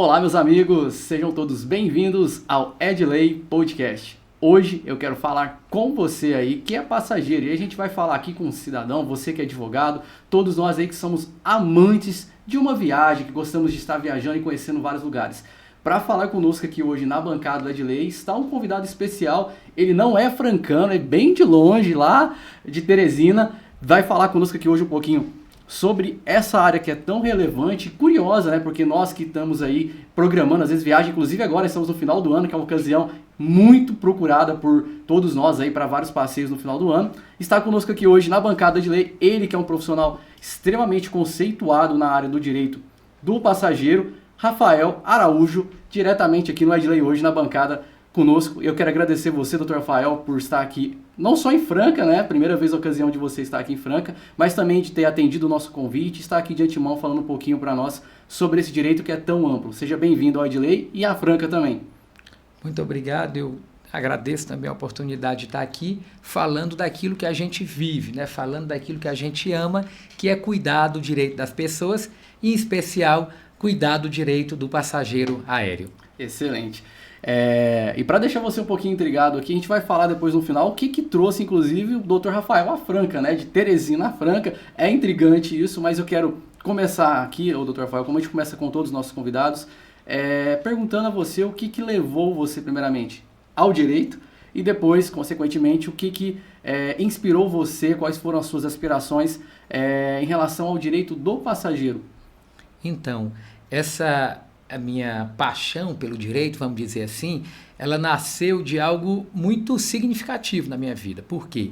Olá, meus amigos, sejam todos bem-vindos ao Edley Podcast. Hoje eu quero falar com você aí que é passageiro e a gente vai falar aqui com um cidadão, você que é advogado, todos nós aí que somos amantes de uma viagem, que gostamos de estar viajando e conhecendo vários lugares. Para falar conosco aqui hoje na bancada do Edley está um convidado especial, ele não é francano, é bem de longe, lá de Teresina, vai falar conosco aqui hoje um pouquinho sobre essa área que é tão relevante e curiosa, né? Porque nós que estamos aí programando, às vezes, viagem, inclusive agora estamos no final do ano, que é uma ocasião muito procurada por todos nós aí para vários passeios no final do ano. Está conosco aqui hoje na bancada de lei, ele que é um profissional extremamente conceituado na área do direito do passageiro, Rafael Araújo, diretamente aqui no Edley hoje na bancada conosco. Eu quero agradecer você, Dr. Rafael, por estar aqui, não só em Franca, né? Primeira vez a ocasião de você estar aqui em Franca, mas também de ter atendido o nosso convite, estar aqui de antemão falando um pouquinho para nós sobre esse direito que é tão amplo. Seja bem-vindo ao Edley e à Franca também. Muito obrigado, eu agradeço também a oportunidade de estar aqui falando daquilo que a gente vive, né? Falando daquilo que a gente ama, que é cuidar do direito das pessoas e, em especial, cuidar do direito do passageiro aéreo. Excelente. E para deixar você um pouquinho intrigado aqui, a gente vai falar depois no final o que trouxe, inclusive, o Dr. Rafael à Franca, né? De Teresina à Franca. É intrigante isso, mas eu quero começar aqui, o Dr. Rafael, como a gente começa com todos os nossos convidados, perguntando a você o que levou você, primeiramente, ao direito e depois, consequentemente, o que inspirou você, quais foram as suas aspirações em relação ao direito do passageiro. Então, a minha paixão pelo direito, vamos dizer assim, ela nasceu de algo muito significativo na minha vida. Por quê?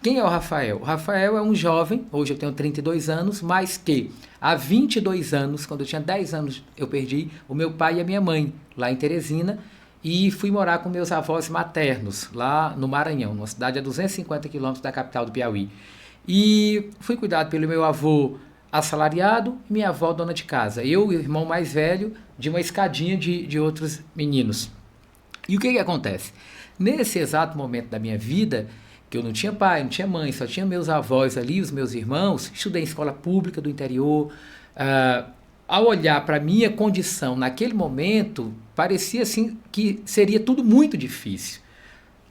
Quem é o Rafael? O Rafael é um jovem, hoje eu tenho 32 anos, mas que há 22 anos, quando eu tinha 10 anos, eu perdi o meu pai e a minha mãe, lá em Teresina, e fui morar com meus avós maternos, lá no Maranhão, uma cidade a 250 quilômetros da capital do Piauí. E fui cuidado pelo meu avô assalariado e minha avó dona de casa. Eu, o irmão mais velho, de uma escadinha de outros meninos. E o que acontece? Nesse exato momento da minha vida, que eu não tinha pai, não tinha mãe, só tinha meus avós ali, os meus irmãos, estudei em escola pública do interior. Ao olhar para a minha condição naquele momento, parecia assim que seria tudo muito difícil.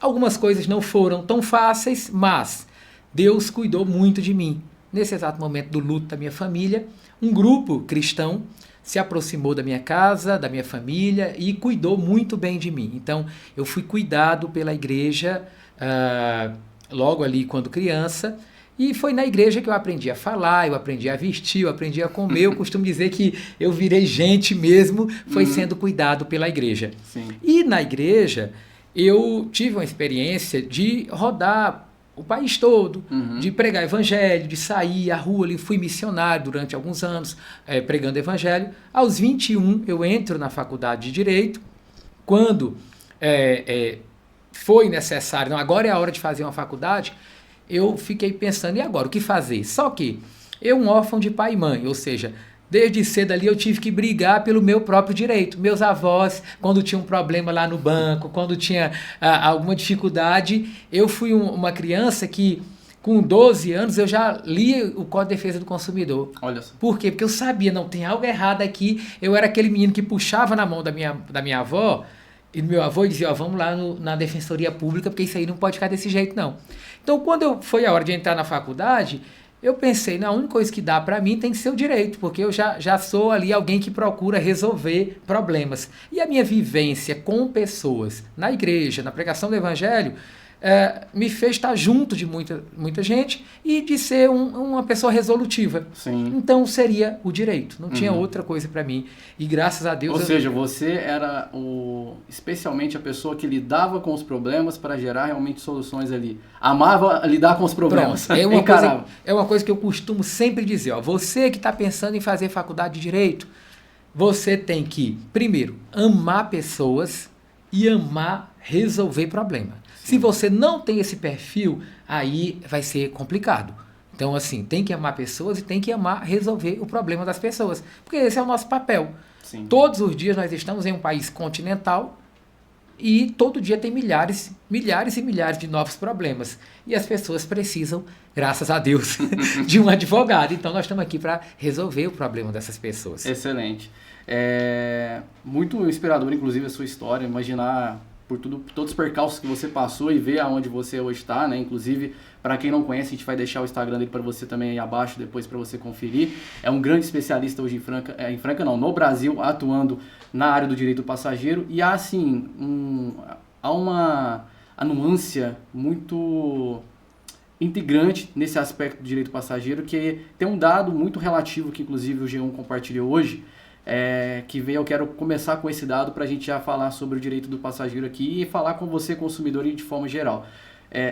Algumas coisas não foram tão fáceis, mas Deus cuidou muito de mim. Nesse exato momento do luto da minha família, um grupo cristão se aproximou da minha casa, da minha família e cuidou muito bem de mim. Então, eu fui cuidado pela igreja logo ali quando criança, e foi na igreja que eu aprendi a falar, eu aprendi a vestir, eu aprendi a comer. Eu costumo dizer que eu virei gente mesmo, foi sendo cuidado pela igreja. Sim. E na igreja, eu tive uma experiência de rodar o país todo, de pregar evangelho, de sair à rua ali. Fui missionário durante alguns anos, pregando evangelho. Aos 21 eu entro na faculdade de Direito. Quando foi necessário, não, agora é a hora de fazer uma faculdade, eu fiquei pensando, e agora, o que fazer? Só que eu, um órfão de pai e mãe, ou seja, desde cedo ali eu tive que brigar pelo meu próprio direito. Meus avós, quando tinha um problema lá no banco, quando tinha alguma dificuldade, eu fui uma criança que, com 12 anos, eu já li o Código de Defesa do Consumidor. Olha só. Por quê? Porque eu sabia, não, tem algo errado aqui. Eu era aquele menino que puxava na mão da minha avó, e do meu avô, e dizia, vamos lá na Defensoria Pública, porque isso aí não pode ficar desse jeito, não. Então, quando foi a hora de entrar na faculdade, eu pensei, não, a única coisa que dá para mim tem que ser o direito, porque eu já sou ali alguém que procura resolver problemas. E a minha vivência com pessoas na igreja, na pregação do evangelho, me fez estar junto de muita gente e de ser uma pessoa resolutiva. Sim. Então seria o direito, não tinha outra coisa para mim. E graças a Deus... Ou seja, você era especialmente a pessoa que lidava com os problemas para gerar realmente soluções ali. Amava lidar com os problemas. Pronto, é uma coisa que eu costumo sempre dizer. Você que está pensando em fazer faculdade de Direito, você tem que, primeiro, amar pessoas e amar resolver problema. Se você não tem esse perfil, aí vai ser complicado. Então, assim, tem que amar pessoas e tem que amar resolver o problema das pessoas. Porque esse é o nosso papel. Sim. Todos os dias nós estamos em um país continental e todo dia tem milhares e milhares de novos problemas. E as pessoas precisam, graças a Deus, de um advogado. Então nós estamos aqui para resolver o problema dessas pessoas. Excelente. Muito inspirador, inclusive, a sua história. Imaginar por todos os percalços que você passou e ver aonde você hoje está, né? Inclusive, para quem não conhece, a gente vai deixar o Instagram dele para você também aí abaixo, depois para você conferir. É um grande especialista hoje no Brasil, atuando na área do direito passageiro. E há, assim, há uma nuance muito integrante nesse aspecto do direito passageiro, que tem um dado muito relativo que, inclusive, o G1 compartilhou hoje, eu quero começar com esse dado para a gente já falar sobre o direito do passageiro aqui e falar com você, consumidor, de forma geral.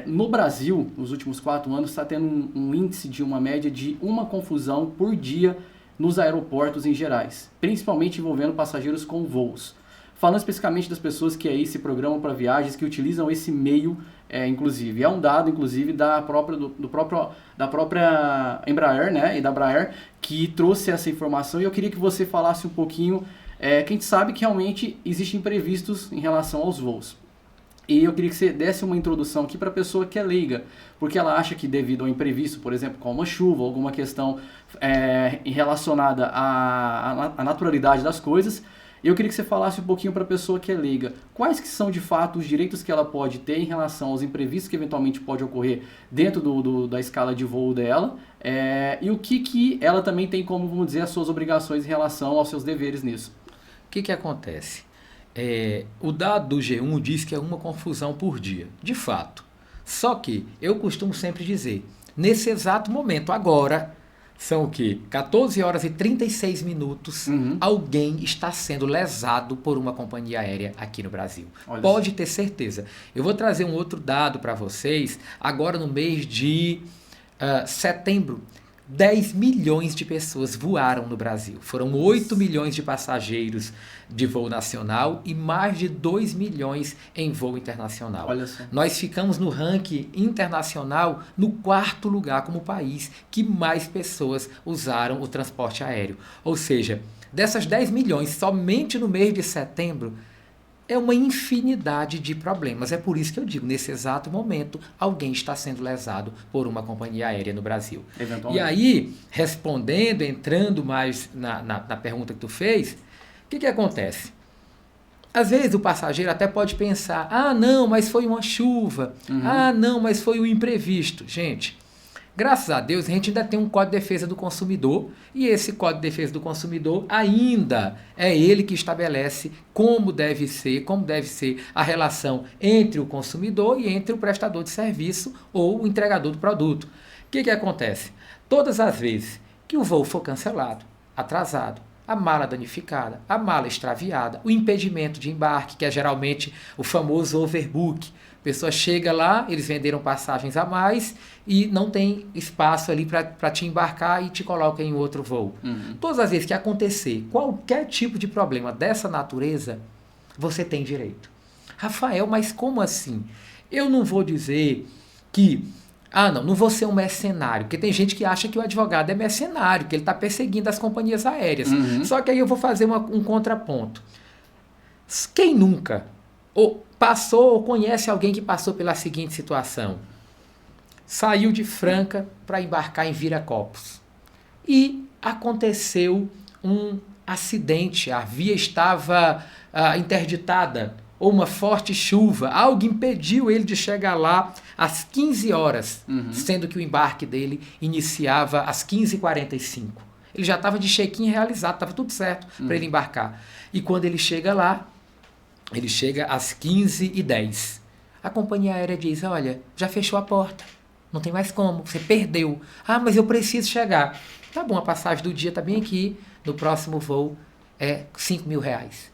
No Brasil, nos últimos 4 anos, está tendo um índice de uma média de uma confusão por dia nos aeroportos em gerais, principalmente envolvendo passageiros com voos. Falando especificamente das pessoas que aí se programam para viagens, que utilizam esse meio, inclusive. É um dado, inclusive, da própria Embraer, né, e da Braer, que trouxe essa informação. E eu queria que você falasse um pouquinho, que a gente sabe que realmente existem imprevistos em relação aos voos. E eu queria que você desse uma introdução aqui para a pessoa que é leiga, porque ela acha que devido ao imprevisto, por exemplo, como uma chuva, alguma questão relacionada à naturalidade das coisas, eu queria que você falasse um pouquinho para a pessoa que é leiga, quais que são de fato os direitos que ela pode ter em relação aos imprevistos que eventualmente pode ocorrer dentro da escala de voo dela, e o que ela também tem como, vamos dizer, as suas obrigações em relação aos seus deveres nisso. O que acontece? O dado do G1 diz que é uma confusão por dia, de fato. Só que eu costumo sempre dizer, nesse exato momento, agora, são o quê? 14 horas e 36 minutos, alguém está sendo lesado por uma companhia aérea aqui no Brasil. Olha, pode ter certeza. Eu vou trazer um outro dado para vocês, agora no mês de setembro. 10 milhões de pessoas voaram no Brasil. Foram 8 milhões de passageiros de voo nacional e mais de 2 milhões em voo internacional. Olha só. Nós ficamos no ranking internacional no 4º lugar como país que mais pessoas usaram o transporte aéreo. Ou seja, dessas 10 milhões, somente no mês de setembro, é uma infinidade de problemas. É por isso que eu digo, nesse exato momento, alguém está sendo lesado por uma companhia aérea no Brasil. E aí, respondendo, entrando mais na pergunta que tu fez, o que acontece? Às vezes o passageiro até pode pensar, não, mas foi uma chuva, não, mas foi um imprevisto. Gente, graças a Deus, a gente ainda tem um Código de Defesa do Consumidor, e esse Código de Defesa do Consumidor ainda é ele que estabelece como deve ser a relação entre o consumidor e entre o prestador de serviço ou o entregador do produto. O que acontece? Todas as vezes que o voo for cancelado, atrasado, a mala danificada, a mala extraviada, o impedimento de embarque, que é geralmente o famoso overbook. A pessoa chega lá, eles venderam passagens a mais e não tem espaço ali para te embarcar e te coloca em outro voo. Todas as vezes que acontecer qualquer tipo de problema dessa natureza, você tem direito. Rafael, mas como assim? Eu não vou dizer que... não vou ser um mercenário, porque tem gente que acha que o advogado é mercenário, que ele está perseguindo as companhias aéreas. Só que aí eu vou fazer um contraponto. Quem nunca passou ou conhece alguém que passou pela seguinte situação? Saiu de Franca para embarcar em Viracopos e aconteceu um acidente, a via estava interditada, ou uma forte chuva, algo impediu ele de chegar lá às 15 horas, sendo que o embarque dele iniciava às 15h45. Ele já estava de check-in realizado, estava tudo certo para ele embarcar. E quando ele chega lá, ele chega às 15h10. A companhia aérea diz, olha, já fechou a porta, não tem mais como, você perdeu. Mas eu preciso chegar. Tá bom, a passagem do dia está bem aqui, no próximo voo é R$5.000.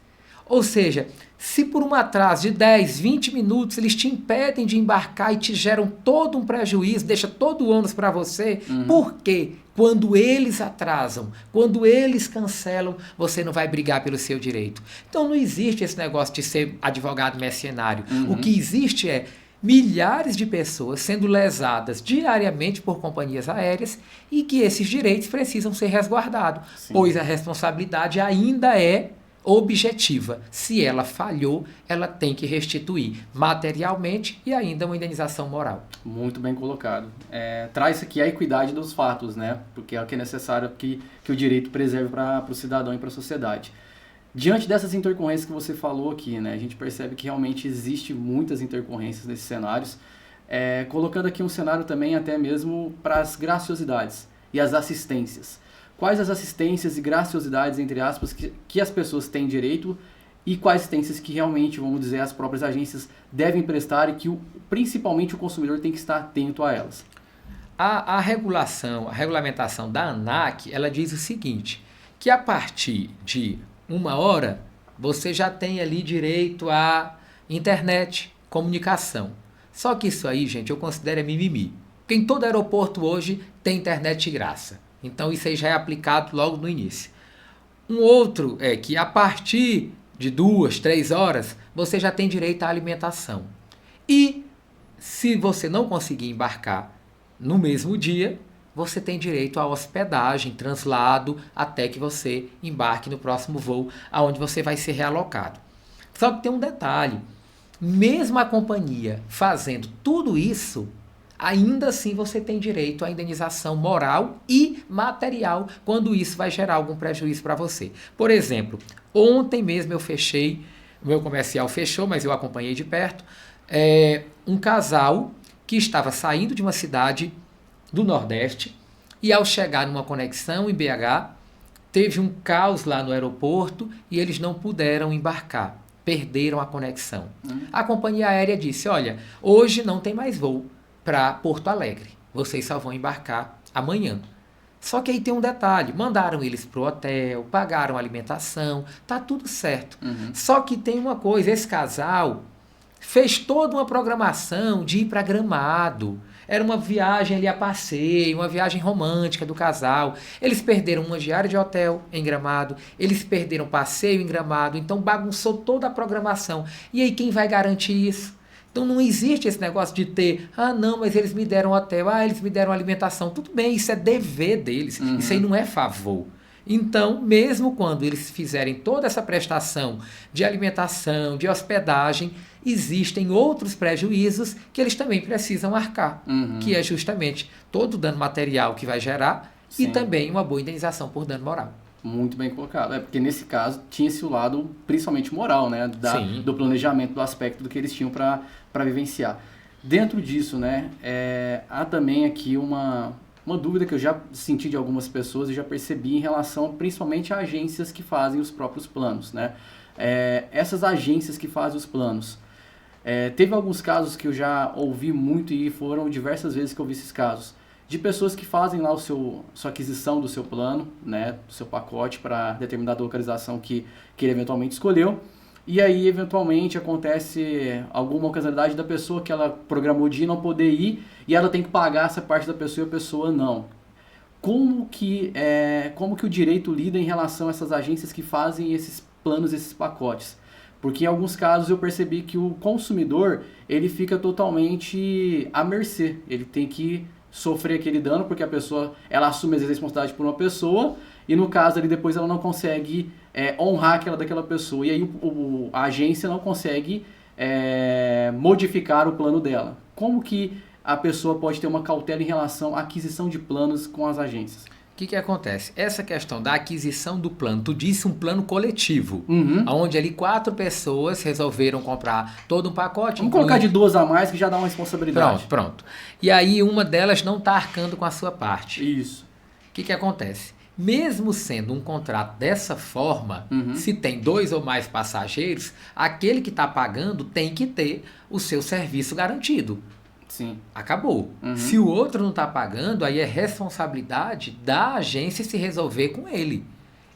Ou seja, se por um atraso de 10, 20 minutos eles te impedem de embarcar e te geram todo um prejuízo, deixa todo o ônus para você, por quê? Quando eles atrasam, quando eles cancelam, você não vai brigar pelo seu direito. Então não existe esse negócio de ser advogado mercenário. O que existe é milhares de pessoas sendo lesadas diariamente por companhias aéreas e que esses direitos precisam ser resguardados, pois a responsabilidade ainda é objetiva. Se ela falhou, ela tem que restituir materialmente e ainda uma indenização moral. Muito bem colocado. Traz aqui a equidade dos fatos, né? Porque é o que é necessário que o direito preserve para o cidadão e para a sociedade. Diante dessas intercorrências que você falou aqui, né, a gente percebe que realmente existe muitas intercorrências nesses cenários, colocando aqui um cenário também até mesmo para as graciosidades e as assistências. Quais as assistências e graciosidades, entre aspas, que as pessoas têm direito e quais assistências que realmente, vamos dizer, as próprias agências devem prestar e que principalmente o consumidor tem que estar atento a elas? A regulamentação da ANAC, ela diz o seguinte, que a partir de 1 hora, você já tem ali direito à internet, comunicação. Só que isso aí, gente, eu considero mimimi. Porque em todo aeroporto hoje tem internet de graça. Então isso aí já é aplicado logo no início. Um outro é que a partir de 2, 3 horas, você já tem direito à alimentação. E se você não conseguir embarcar no mesmo dia, você tem direito à hospedagem, translado, até que você embarque no próximo voo, aonde você vai ser realocado. Só que tem um detalhe, mesmo a companhia fazendo tudo isso, ainda assim você tem direito à indenização moral e material, quando isso vai gerar algum prejuízo para você. Por exemplo, ontem mesmo eu fechei, o meu comercial fechou, mas eu acompanhei de perto, um casal que estava saindo de uma cidade do Nordeste e ao chegar numa conexão em BH, teve um caos lá no aeroporto e eles não puderam embarcar, perderam a conexão. A companhia aérea disse, olha, hoje não tem mais voo para Porto Alegre, vocês só vão embarcar amanhã. Só que aí tem um detalhe, mandaram eles para o hotel, pagaram a alimentação, tá tudo certo. Só que tem uma coisa, esse casal fez toda uma programação de ir para Gramado. Era uma viagem ali a passeio, uma viagem romântica do casal. Eles perderam uma diária de hotel em Gramado, eles perderam passeio em Gramado, então bagunçou toda a programação. E aí quem vai garantir isso? Então não existe esse negócio de ter, não, mas eles me deram hotel, eles me deram alimentação. Tudo bem, isso é dever deles, isso aí não é favor. Então, mesmo quando eles fizerem toda essa prestação de alimentação, de hospedagem, existem outros prejuízos que eles também precisam arcar, que é justamente todo o dano material que vai gerar e também uma boa indenização por dano moral. Muito bem colocado. Porque nesse caso tinha-se o lado principalmente moral, né? Do planejamento, do aspecto do que eles tinham para vivenciar. Dentro disso, né, há também aqui uma dúvida que eu já senti de algumas pessoas e já percebi em relação principalmente a agências que fazem os próprios planos, né? Essas agências que fazem os planos, teve alguns casos que eu já ouvi muito e foram diversas vezes que eu vi esses casos, de pessoas que fazem lá sua aquisição do seu plano, né, do seu pacote para determinada localização que ele eventualmente escolheu, e aí eventualmente acontece alguma ocasionalidade da pessoa que ela programou de ir não poder ir e ela tem que pagar essa parte da pessoa e a pessoa não. Como que o direito lida em relação a essas agências que fazem esses planos, esses pacotes? Porque em alguns casos eu percebi que o consumidor ele fica totalmente à mercê, ele tem que sofrer aquele dano porque a pessoa ela assume às vezes a responsabilidade por uma pessoa e no caso ali depois ela não consegue honrar aquela daquela pessoa e aí a agência não consegue modificar o plano dela. Como que a pessoa pode ter uma cautela em relação à aquisição de planos com as agências? O que acontece? Essa questão da aquisição do plano, tu disse um plano coletivo, onde ali 4 pessoas resolveram comprar todo um pacote. Vamos colocar de 2 a mais que já dá uma responsabilidade. Pronto. E aí uma delas não está arcando com a sua parte. Isso. O que acontece? Mesmo sendo um contrato dessa forma, se tem 2 ou mais passageiros, aquele que está pagando tem que ter o seu serviço garantido. Sim. Acabou. Se o outro não está pagando, aí é responsabilidade da agência se resolver com ele.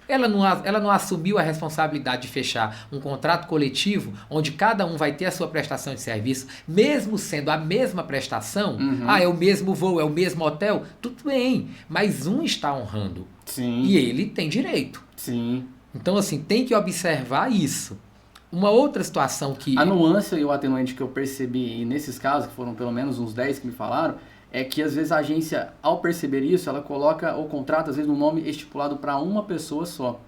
Ela não assumiu a responsabilidade de fechar um contrato coletivo, onde cada um vai ter a sua prestação de serviço, mesmo sendo a mesma prestação. É o mesmo voo, é o mesmo hotel, tudo bem, mas um está honrando. Sim. E ele tem direito. Sim. Então, assim, tem que observar isso. Uma outra situação que... A nuance e o atenuante que eu percebi nesses casos, que foram pelo menos uns 10 que me falaram, é que às vezes a agência, ao perceber isso, ela coloca ou contrata, às vezes, um nome estipulado para uma pessoa só.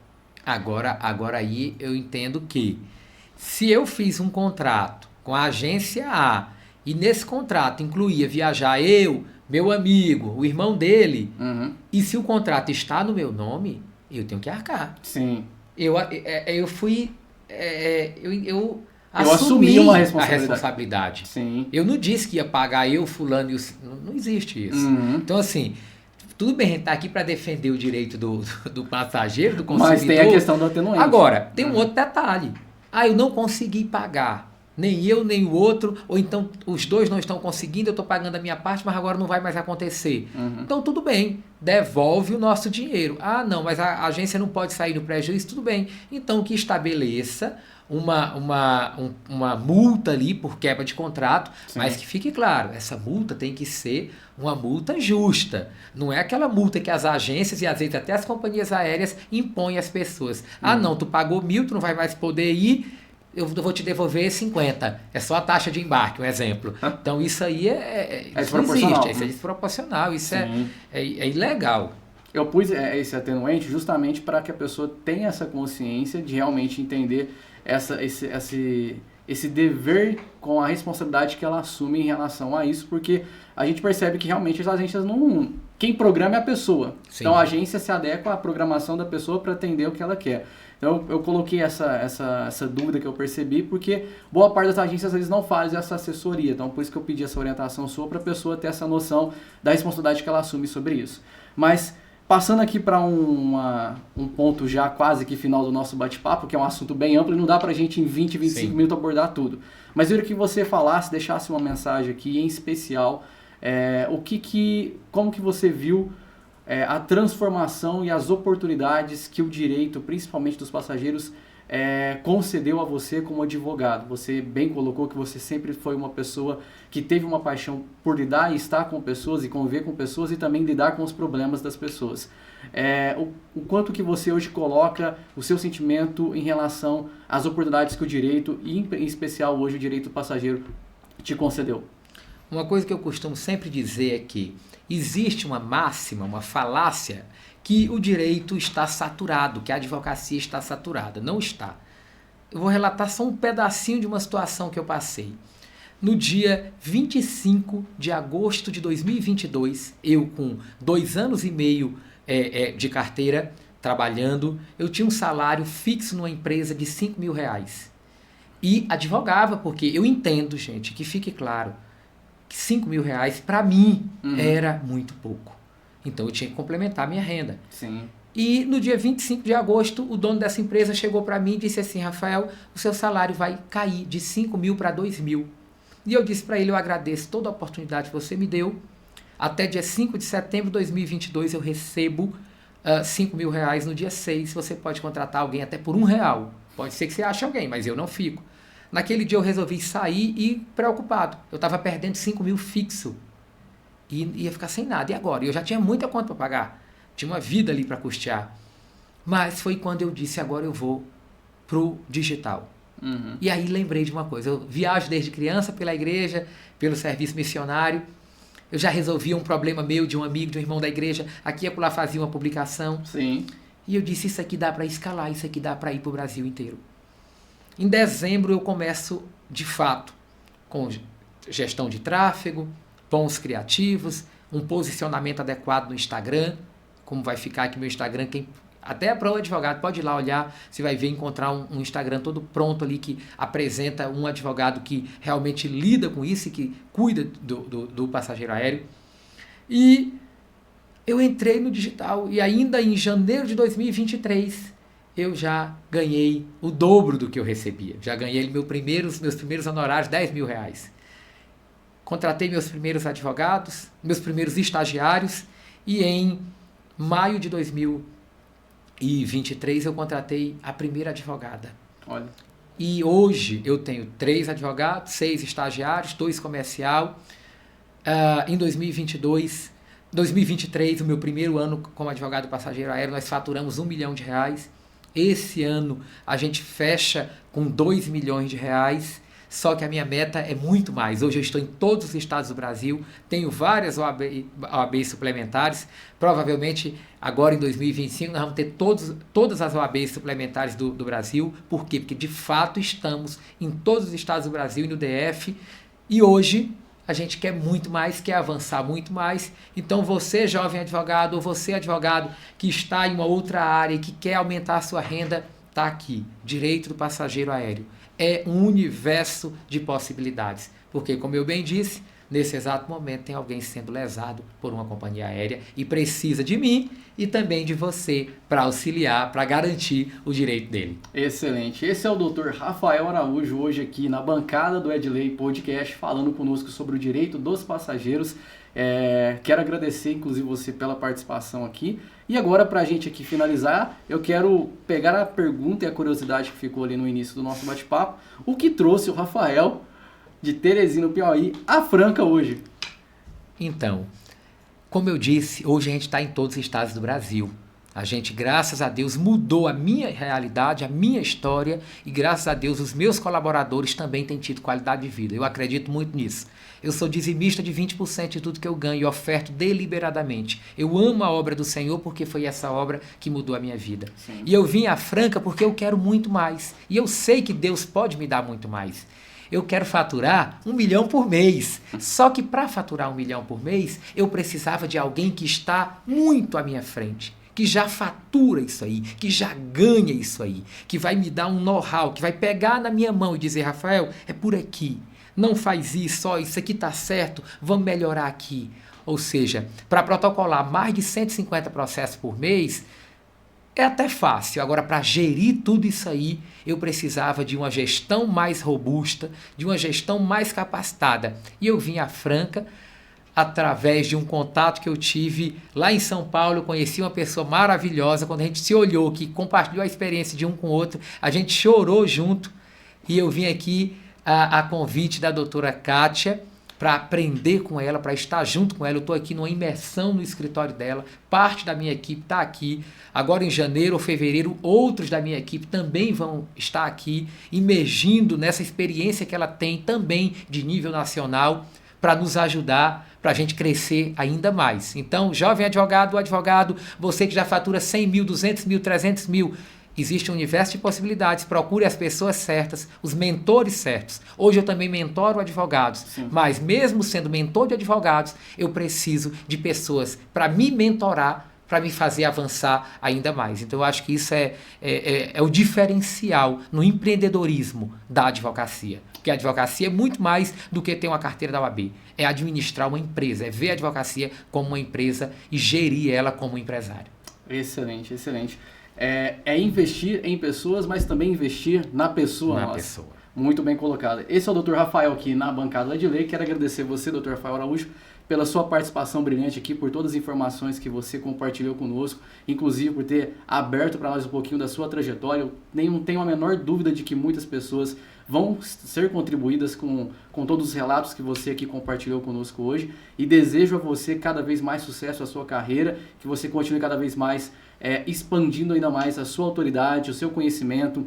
Agora aí eu entendo que se eu fiz um contrato com a agência A e nesse contrato incluía viajar eu, meu amigo, o irmão dele, Uhum. e se o contrato está no meu nome, eu tenho que arcar. Sim. Eu fui. Eu Eu assumi assumi uma a responsabilidade. responsabilidade. Sim. Eu não disse que ia pagar eu, fulano e o. Não existe isso. Uhum. Então, assim, tudo bem, a gente está aqui para defender o direito do passageiro, do consumidor. Mas tem a questão do atenuante. Agora, tem um outro detalhe. Eu não consegui pagar. Nem eu, nem o outro, ou então os dois não estão conseguindo, eu estou pagando a minha parte, mas agora não vai mais acontecer. Uhum. Então, tudo bem, devolve o nosso dinheiro. Não, mas a agência não pode sair no prejuízo, tudo bem. Então, que estabeleça uma multa ali por quebra de contrato, Sim. mas que fique claro, essa multa tem que ser uma multa justa. Não é aquela multa que as agências e às vezes até as companhias aéreas impõem às pessoas. Não, tu pagou 1.000, tu não vai mais poder ir, eu vou te devolver 50. É só a taxa de embarque, um exemplo. Então isso aí isso não existe, isso é desproporcional, isso é ilegal. Eu pus esse atenuante justamente para que a pessoa tenha essa consciência de realmente entender esse dever com a responsabilidade que ela assume em relação a isso, porque a gente percebe que realmente as agências não... Quem programa é a pessoa. Sim. Então a agência se adequa à programação da pessoa para atender o que ela quer. Então eu coloquei essa dúvida que eu percebi, porque boa parte das agências às vezes não fazem essa assessoria. Então por isso que eu pedi essa orientação sua para a pessoa ter essa noção da responsabilidade que ela assume sobre isso. Mas passando aqui para um ponto já quase que final do nosso bate-papo, que é um assunto bem amplo e não dá para a gente em 20, 25 Sim. minutos abordar tudo. Mas eu queria que você falasse, deixasse uma mensagem aqui em especial, como que você viu a transformação e as oportunidades que o direito, principalmente dos passageiros, concedeu a você como advogado. Você bem colocou que você sempre foi uma pessoa que teve uma paixão por lidar e estar com pessoas e conviver com pessoas e também lidar com os problemas das pessoas. O quanto que você hoje coloca o seu sentimento em relação às oportunidades que o direito, e em especial hoje o direito do passageiro, te concedeu? Uma coisa que eu costumo sempre dizer é que existe uma máxima, uma falácia, que o direito está saturado, que a advocacia está saturada. Não está. Eu vou relatar só um pedacinho de uma situação que eu passei. No dia 25 de agosto de 2022, eu com 2 anos e meio de carteira, trabalhando, eu tinha um salário fixo numa empresa de R$5.000. E advogava, porque eu entendo, gente, que fique claro, que R$5.000 para mim era muito pouco. Então eu tinha que complementar a minha renda. Sim. E no dia 25 de agosto, o dono dessa empresa chegou para mim e disse assim: Rafael, o seu salário vai cair de 5.000 para 2.000. E eu disse para ele: eu agradeço toda a oportunidade que você me deu. Até dia 5 de setembro de 2022 eu recebo R$5.000 no dia 6. Você pode contratar alguém até por R$1. Pode ser que você ache alguém, mas eu não fico. Naquele dia eu resolvi sair e preocupado. Eu estava perdendo 5.000 fixo. E ia ficar sem nada. E agora? Eu já tinha muita conta para pagar. Tinha uma vida ali para custear. Mas foi quando eu disse: agora eu vou pro digital. E aí lembrei de uma coisa. Eu viajo desde criança pela igreja, pelo serviço missionário. Eu já resolvia um problema meu, de um amigo, de um irmão da igreja. Aqui e acolá fazia uma publicação. Sim. E eu disse: isso aqui dá para escalar, isso aqui dá para ir pro Brasil inteiro. Em dezembro eu começo, de fato, com gestão de tráfego, bons criativos, um posicionamento adequado no Instagram, como vai ficar aqui meu Instagram, até para o advogado pode ir lá olhar, você vai ver, encontrar um Instagram todo pronto ali que apresenta um advogado que realmente lida com isso e que cuida do passageiro aéreo. E eu entrei no digital e ainda em janeiro de 2023 eu já ganhei o dobro do que eu recebia. Já ganhei meus primeiros honorários, R$10.000. Contratei meus primeiros advogados, meus primeiros estagiários, e em maio de 2023 eu contratei a primeira advogada. Olha. E hoje eu tenho 3 advogados, 6 estagiários, 2 comercial. Em 2023, o meu primeiro ano como advogado passageiro aéreo, nós faturamos R$1 milhão. Esse ano a gente fecha com R$2 milhões, só que a minha meta é muito mais. Hoje eu estou em todos os estados do Brasil, tenho várias OABs suplementares, provavelmente agora em 2025 nós vamos ter todas as OABs suplementares do Brasil. Por quê? Porque de fato estamos em todos os estados do Brasil e no DF, e hoje a gente quer muito mais, quer avançar muito mais. Então você, jovem advogado, ou você, advogado, que está em uma outra área e que quer aumentar a sua renda, está aqui. Direito do passageiro aéreo. É um universo de possibilidades. Porque, como eu bem disse, nesse exato momento tem alguém sendo lesado por uma companhia aérea e precisa de mim e também de você para auxiliar, para garantir o direito dele. Excelente. Esse é o Dr. Rafael Araújo, hoje aqui na bancada do Edley Podcast, falando conosco sobre o direito dos passageiros. Quero agradecer, inclusive, você pela participação aqui. E agora, para a gente aqui finalizar, eu quero pegar a pergunta e a curiosidade que ficou ali no início do nosso bate-papo. O que trouxe o Rafael de Teresina, Piauí, a Franca hoje? Então, como eu disse, hoje a gente está em todos os estados do Brasil. A gente, graças a Deus, mudou a minha realidade, a minha história, e graças a Deus os meus colaboradores também têm tido qualidade de vida. Eu acredito muito nisso. Eu sou dizimista de 20% de tudo que eu ganho e oferto deliberadamente. Eu amo a obra do Senhor porque foi essa obra que mudou a minha vida. Sim. E eu vim à Franca porque eu quero muito mais. E eu sei que Deus pode me dar muito mais. Eu quero faturar 1 milhão por mês. Só que para faturar 1 milhão por mês, eu precisava de alguém que está muito à minha frente, que já fatura isso aí, que já ganha isso aí, que vai me dar um know-how, que vai pegar na minha mão e dizer: Rafael, é por aqui, não faz isso, ó, isso aqui está certo, vamos melhorar aqui. Ou seja, para protocolar mais de 150 processos por mês, é até fácil. Agora, para gerir tudo isso aí, eu precisava de uma gestão mais robusta, de uma gestão mais capacitada. E eu vim à Franca através de um contato que eu tive lá em São Paulo. Eu conheci uma pessoa maravilhosa. Quando a gente se olhou, que compartilhou a experiência de um com o outro, a gente chorou junto. E eu vim aqui a convite da doutora Kátia, para aprender com ela, para estar junto com ela. Eu estou aqui numa imersão no escritório dela, parte da minha equipe está aqui. Agora em janeiro ou fevereiro, outros da minha equipe também vão estar aqui, imergindo nessa experiência que ela tem também de nível nacional, para nos ajudar, para a gente crescer ainda mais. Então, jovem advogado, você que já fatura 100 mil, 200 mil, 300 mil, existe um universo de possibilidades. Procure as pessoas certas, os mentores certos. Hoje eu também mentoro advogados. Sim. Mas mesmo sendo mentor de advogados, eu preciso de pessoas para me mentorar, para me fazer avançar ainda mais. Então eu acho que isso é o diferencial no empreendedorismo da advocacia. Porque a advocacia é muito mais do que ter uma carteira da OAB. É administrar uma empresa, é ver a advocacia como uma empresa e gerir ela como um empresário. Excelente, excelente. É investir em pessoas, mas também investir na pessoa nossa. Pessoa. Muito bem colocado. Esse é o Dr. Rafael aqui na bancada de lei. Quero agradecer você, Dr. Rafael Araújo, pela sua participação brilhante aqui, por todas as informações que você compartilhou conosco, inclusive por ter aberto para nós um pouquinho da sua trajetória. Eu não tenho a menor dúvida de que muitas pessoas vão ser contribuídas com todos os relatos que você aqui compartilhou conosco hoje, e desejo a você cada vez mais sucesso à sua carreira, que você continue cada vez mais expandindo ainda mais a sua autoridade, o seu conhecimento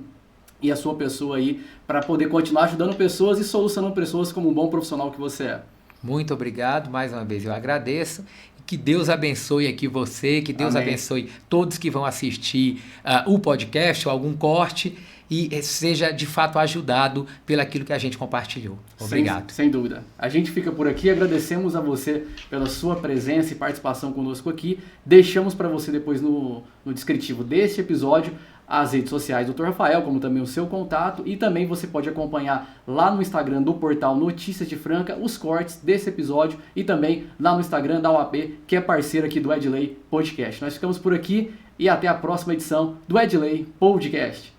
e a sua pessoa aí, para poder continuar ajudando pessoas e solucionando pessoas como um bom profissional que você é. Muito obrigado, mais uma vez eu agradeço. Que Deus abençoe aqui você, que Deus Amém. Abençoe todos que vão assistir o podcast ou algum corte e seja de fato ajudado pelaquilo que a gente compartilhou. Obrigado. Sem dúvida. A gente fica por aqui, agradecemos a você pela sua presença e participação conosco aqui. Deixamos para você depois no descritivo deste episódio as redes sociais do Dr. Rafael, como também o seu contato, e também você pode acompanhar lá no Instagram do portal Notícias de Franca os cortes desse episódio e também lá no Instagram da OAB, que é parceira aqui do Edley Podcast. Nós ficamos por aqui e até a próxima edição do Edley Podcast.